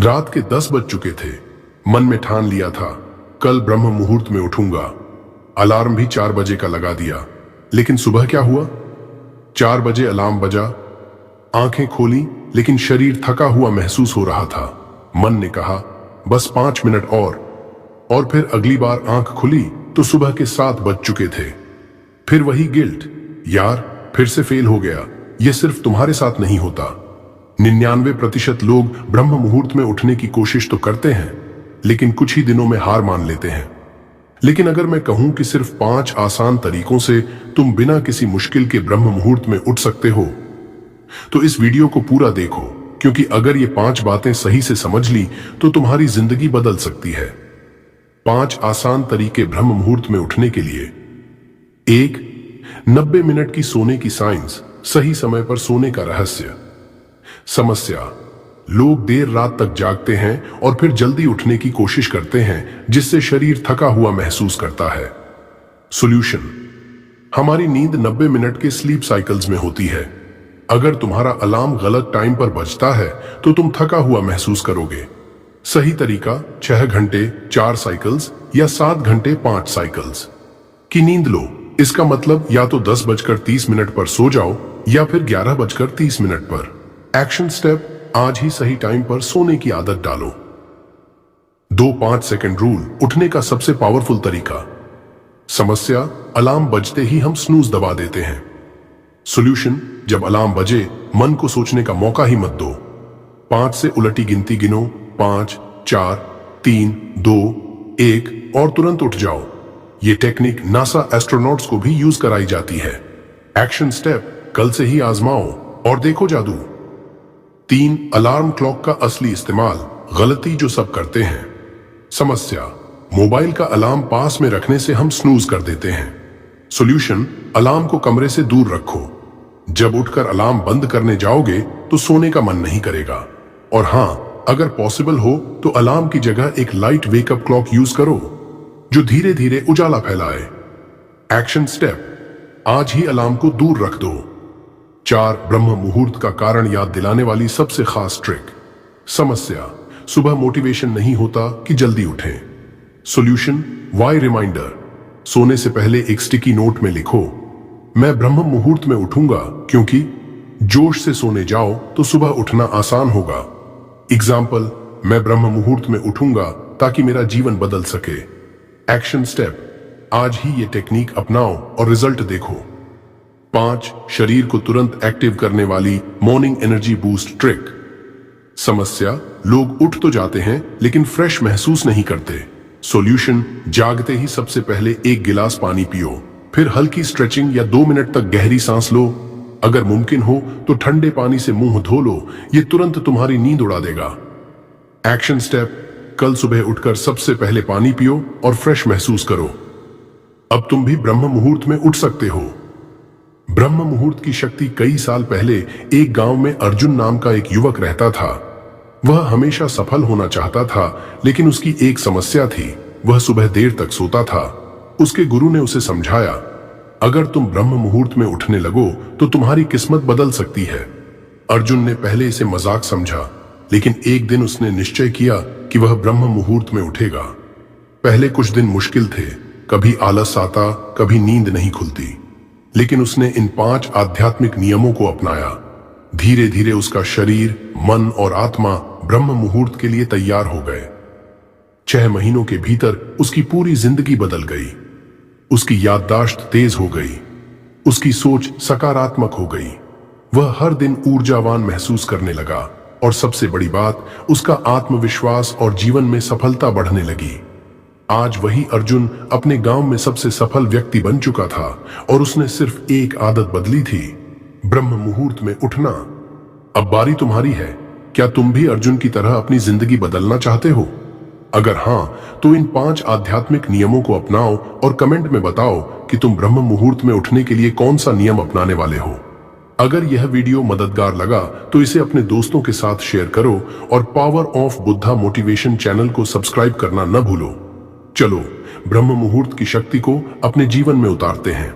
रात के 10 बज चुके थे। मन में ठान लिया था कल ब्रह्म मुहूर्त में उठूंगा। अलार्म भी 4 बजे का लगा दिया। लेकिन सुबह क्या हुआ? 4 बजे अलार्म बजा, आंखें खोली, लेकिन शरीर थका हुआ महसूस हो रहा था। मन ने कहा बस 5 मिनट और फिर अगली बार आंख खुली तो सुबह के 7 बज चुके थे। फिर वही गिल्ट, यार फिर से फेल हो गया। यह सिर्फ तुम्हारे साथ नहीं होता। 99% लोग ब्रह्म मुहूर्त में उठने की कोशिश तो करते हैं, लेकिन कुछ ही दिनों में हार मान लेते हैं। लेकिन अगर मैं कहूं कि सिर्फ 5 आसान तरीकों से तुम बिना किसी मुश्किल के ब्रह्म मुहूर्त में उठ सकते हो, तो इस वीडियो को पूरा देखो, क्योंकि अगर ये 5 बातें सही से समझ ली तो तुम्हारी जिंदगी बदल सकती है। 5 आसान तरीके ब्रह्म मुहूर्त में उठने के लिए। 1. 90 मिनट की सोने की साइंस, सही समय पर सोने का रहस्य। समस्या: लोग देर रात तक जागते हैं और फिर जल्दी उठने की कोशिश करते हैं, जिससे शरीर थका हुआ महसूस करता है। सॉल्यूशन: हमारी नींद 90 मिनट के स्लीप साइकिल्स में होती है। अगर तुम्हारा अलार्म गलत टाइम पर बजता है तो तुम थका हुआ महसूस करोगे। सही तरीका 6 घंटे 4 साइकिल्स या 7 घंटे 5 साइकिल्स की नींद लो। इसका मतलब या तो 10:30 पर सो जाओ या फिर 11:30 पर। एक्शन स्टेप: आज ही सही टाइम पर सोने की आदत डालो। 2-5 सेकंड रूल, उठने का सबसे पावरफुल तरीका। समस्या: अलार्म बजते ही हम स्नूज दबा देते हैं। सॉल्यूशन: जब अलार्म बजे मन को सोचने का मौका ही मत दो। 5 से उलटी गिनती गिनो, 5, 4, 3, 2, 1 और तुरंत उठ जाओ। ये टेक्निक नासा एस्ट्रोनॉट्स को भी यूज कराई जाती है। एक्शन स्टेप: कल से ही आजमाओ और देखो जादू। 3. अलार्म क्लॉक का असली इस्तेमाल, गलती जो सब करते हैं। समस्या: मोबाइल का अलार्म पास में रखने से हम स्नूज कर देते हैं। सॉल्यूशन: अलार्म को कमरे से दूर रखो। जब उठकर अलार्म बंद करने जाओगे तो सोने का मन नहीं करेगा। और हां, अगर पॉसिबल हो तो अलार्म की जगह एक लाइट वेकअप क्लॉक यूज करो जो धीरे धीरे उजाला फैलाए। एक्शन स्टेप: आज ही अलार्म को दूर रख दो। 4. ब्रह्म मुहूर्त का कारण याद दिलाने वाली सबसे खास ट्रिक। समस्या: सुबह मोटिवेशन नहीं होता कि जल्दी उठें। सॉल्यूशन: वाई रिमाइंडर। सोने से पहले एक स्टिकी नोट में लिखो, मैं ब्रह्म मुहूर्त में उठूंगा, क्योंकि जोश से सोने जाओ तो सुबह उठना आसान होगा। एग्जाम्पल: मैं ब्रह्म मुहूर्त में उठूंगा ताकि मेरा जीवन बदल सके। एक्शन स्टेप: आज ही ये टेक्निक अपनाओ और रिजल्ट देखो। 5. शरीर को तुरंत एक्टिव करने वाली मॉर्निंग एनर्जी बूस्ट ट्रिक। समस्या: लोग उठ तो जाते हैं लेकिन फ्रेश महसूस नहीं करते। सॉल्यूशन: जागते ही सबसे पहले 1 गिलास पानी पियो, फिर हल्की स्ट्रेचिंग या 2 मिनट तक गहरी सांस लो। अगर मुमकिन हो तो ठंडे पानी से मुंह धो लो, ये तुरंत तुम्हारी नींद उड़ा देगा। एक्शन स्टेप: कल सुबह उठकर सबसे पहले पानी पियो और फ्रेश महसूस करो। अब तुम भी ब्रह्म मुहूर्त में उठ सकते हो। ब्रह्म मुहूर्त की शक्ति: कई साल पहले एक गांव में अर्जुन नाम का एक युवक रहता था। वह हमेशा सफल होना चाहता था, लेकिन उसकी एक समस्या थी, वह सुबह देर तक सोता था। उसके गुरु ने उसे समझाया, अगर तुम ब्रह्म मुहूर्त में उठने लगो तो तुम्हारी किस्मत बदल सकती है। अर्जुन ने पहले इसे मजाक समझा, लेकिन एक दिन उसने निश्चय किया कि वह ब्रह्म मुहूर्त में उठेगा। पहले कुछ दिन मुश्किल थे, कभी आलस आता, कभी नींद नहीं खुलती, लेकिन उसने इन 5 आध्यात्मिक नियमों को अपनाया। धीरे धीरे उसका शरीर, मन और आत्मा ब्रह्म मुहूर्त के लिए तैयार हो गए। 6 महीनों के भीतर उसकी पूरी जिंदगी बदल गई। उसकी याददाश्त तेज हो गई, उसकी सोच सकारात्मक हो गई, वह हर दिन ऊर्जावान महसूस करने लगा और सबसे बड़ी बात, उसका आत्मविश्वास और जीवन में सफलता बढ़ने लगी। आज वही अर्जुन अपने गांव में सबसे सफल व्यक्ति बन चुका था और उसने सिर्फ एक आदत बदली थी, ब्रह्म मुहूर्त में उठना। अब बारी तुम्हारी है। क्या तुम भी अर्जुन की तरह अपनी जिंदगी बदलना चाहते हो? अगर हां, तो इन 5 आध्यात्मिक नियमों को अपनाओ और कमेंट में बताओ कि तुम ब्रह्म मुहूर्त में उठने के लिए कौन सा नियम अपनाने वाले हो। अगर यह वीडियो मददगार लगा तो इसे अपने दोस्तों के साथ शेयर करो और power of Buddha motivation channel को सब्सक्राइब करना न भूलो। चलो ब्रह्म मुहूर्त की शक्ति को अपने जीवन में उतारते हैं।